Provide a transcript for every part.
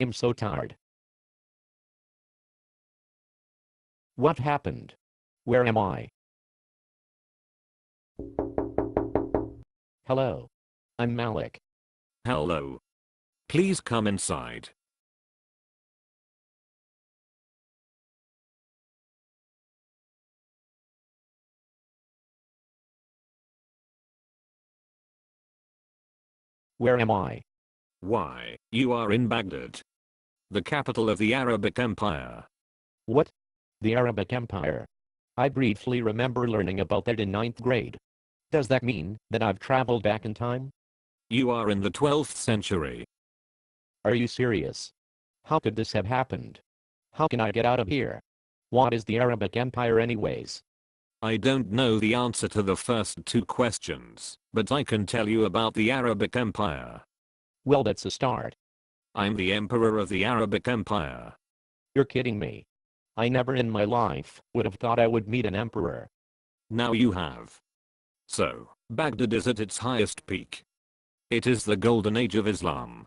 I'm so tired. What happened? Where am I? Hello. I'm Malik. Hello. Please come inside. Where am I? Why, you are in Baghdad, the capital of the Arabic Empire. What? The Arabic Empire. I briefly remember learning about that in ninth grade. Does that mean that I've traveled back in time? You are in the 12th century. Are you serious? How could this have happened? How can I get out of here? What is the Arabic Empire anyways? I don't know the answer to the first two questions, but I can tell you about the Arabic Empire. Well, that's a start. I'm the emperor of the Arabic Empire. You're kidding me. I never in my life would have thought I would meet an emperor. Now you have. So, Baghdad is at its highest peak. It is the golden age of Islam.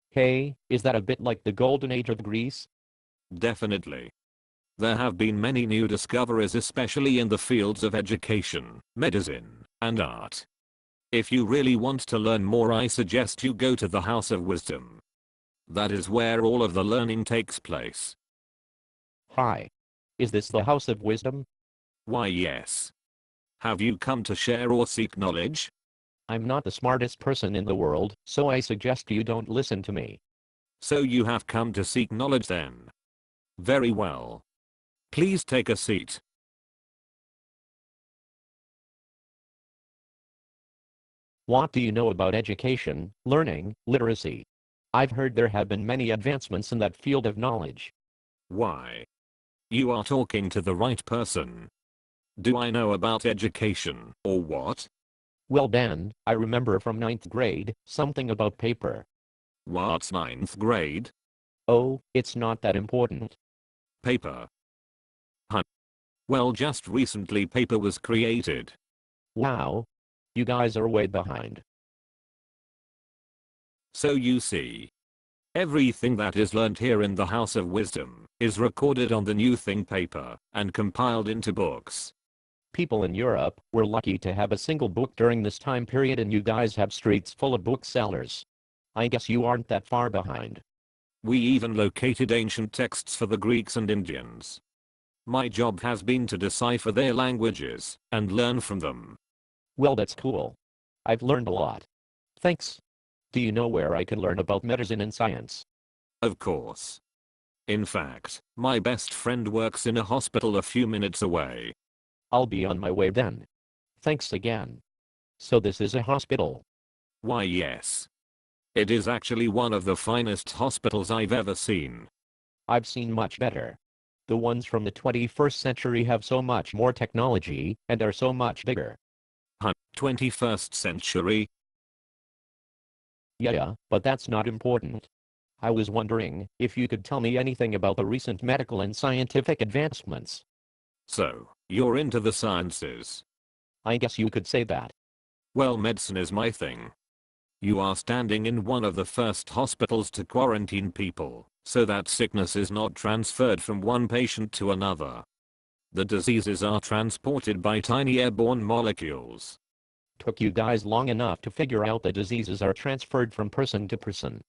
Hey, is that a bit like the golden age of Greece? Definitely. There have been many new discoveries, especially in the fields of education, medicine, and art. If you really want to learn more, I suggest you go to the House of Wisdom. That is where all of the learning takes place. Hi. Is this the House of Wisdom? Why, yes. Have you come to share or seek knowledge? I'm not the smartest person in the world, so I suggest you don't listen to me. So you have come to seek knowledge then. Very well. Please take a seat. What do you know about education, learning, literacy? I've heard there have been many advancements in that field of knowledge. Why? You are talking to the right person. Do I know about education, or what? Well, Dan, I remember from ninth grade, something about paper. What's ninth grade? Oh, it's not that important. Paper. Huh. Well, just recently paper was created. Wow. You guys are way behind. So you see. Everything that is learned here in the House of Wisdom is recorded on the new thing paper and compiled into books. People in Europe were lucky to have a single book during this time period, and you guys have streets full of booksellers. I guess you aren't that far behind. We even located ancient texts for the Greeks and Indians. My job has been to decipher their languages and learn from them. Well, that's cool. I've learned a lot. Thanks. Do you know where I can learn about medicine and science? Of course. In fact, my best friend works in a hospital a few minutes away. I'll be on my way then. Thanks again. So this is a hospital? Why, yes. It is actually one of the finest hospitals I've ever seen. I've seen much better. The ones from the 21st century have so much more technology and are so much bigger. 21st century? Yeah, but that's not important. I was wondering if you could tell me anything about the recent medical and scientific advancements. So, you're into the sciences. I guess you could say that. Well, medicine is my thing. You are standing in one of the first hospitals to quarantine people, so that sickness is not transferred from one patient to another. The diseases are transported by tiny airborne molecules. Took you guys long enough to figure out the diseases are transferred from person to person.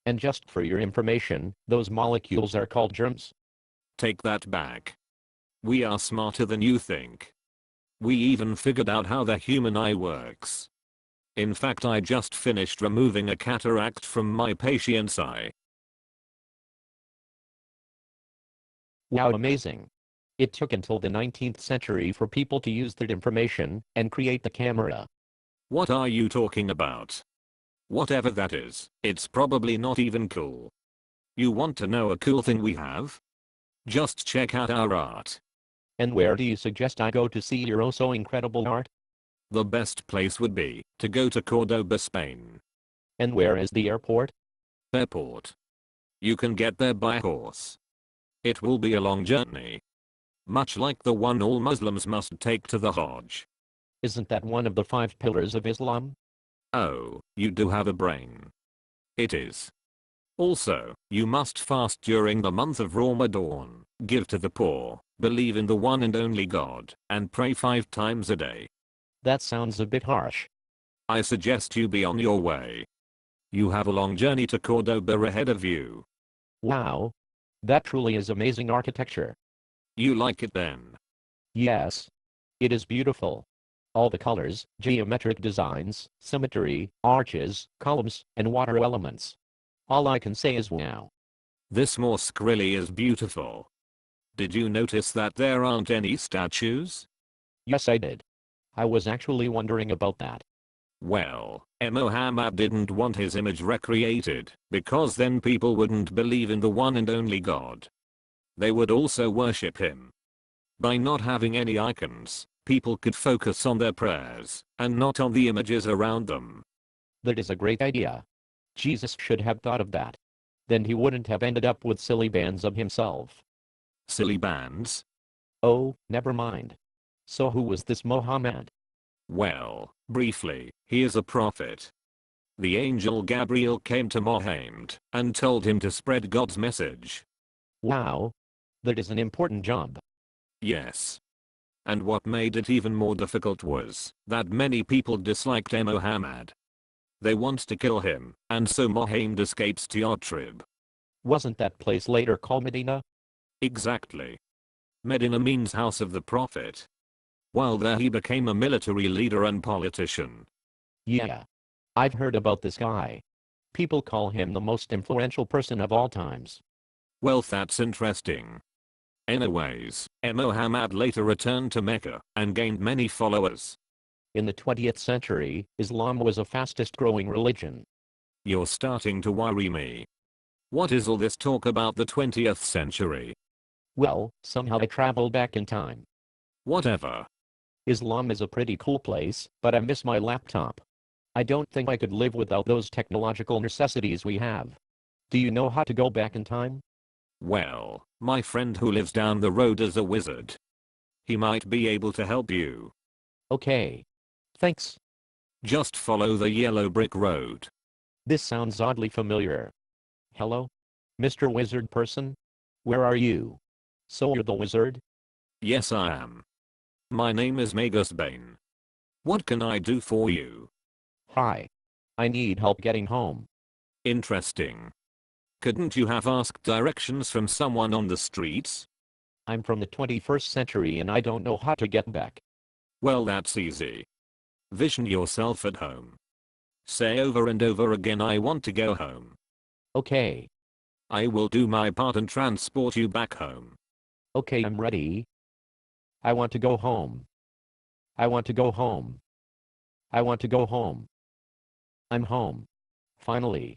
And just for your information, those molecules are called germs. Take that back. We are smarter than you think. We even figured out how the human eye works. In fact, I just finished removing a cataract from my patient's eye. Wow, amazing. It took until the 19th century for people to use that information and create the camera. What are you talking about? Whatever that is, it's probably not even cool. You want to know a cool thing we have? Just check out our art. And where do you suggest I go to see your oh so incredible art? The best place would be to go to Cordoba, Spain. And where is the airport? Airport. You can get there by horse. It will be a long journey. Much like the one all Muslims must take to the Hajj. Isn't that one of the 5 pillars of Islam? Oh, you do have a brain. It is. Also, you must fast during the month of Ramadan, give to the poor, believe in the one and only God, and pray 5 times a day. That sounds a bit harsh. I suggest you be on your way. You have a long journey to Cordoba ahead of you. Wow. That truly is amazing architecture. You like it then? Yes. It is beautiful. All the colors, geometric designs, symmetry, arches, columns, and water elements. All I can say is wow. This mosque really is beautiful. Did you notice that there aren't any statues? Yes, I did. I was actually wondering about that. Well, Muhammad didn't want his image recreated, because then people wouldn't believe in the one and only God. They would also worship him. By not having any icons, people could focus on their prayers, and not on the images around them. That is a great idea. Jesus should have thought of that. Then he wouldn't have ended up with silly bands of himself. Silly bands? Oh, never mind. So who was this Muhammad? Well, briefly, he is a prophet. The angel Gabriel came to Muhammad and told him to spread God's message. Wow. That is an important job. Yes. And what made it even more difficult was that many people disliked Muhammad. They want to kill him, and so Muhammad escapes to Yatrib. Wasn't that place later called Medina? Exactly. Medina means house of the prophet. While there he became a military leader and politician. Yeah. I've heard about this guy. People call him the most influential person of all times. Well, that's interesting. Anyways, Muhammad later returned to Mecca and gained many followers. In the 20th century, Islam was a fastest growing religion. You're starting to worry me. What is all this talk about the 20th century? Well, somehow I traveled back in time. Whatever. Islam is a pretty cool place, but I miss my laptop. I don't think I could live without those technological necessities we have. Do you know how to go back in time? Well, my friend who lives down the road is a wizard. He might be able to help you. Okay. Thanks. Just follow the yellow brick road. This sounds oddly familiar. Hello? Mr. Wizard person? Where are you? So you're the wizard? Yes, I am. My name is Magus Bane. What can I do for you? Hi. I need help getting home. Interesting. Couldn't you have asked directions from someone on the streets? I'm from the 21st century and I don't know how to get back. Well, that's easy. Vision yourself at home. Say over and over again, I want to go home. Okay. I will do my part and transport you back home. Okay, I'm ready. I want to go home. I want to go home. I want to go home. I'm home. Finally.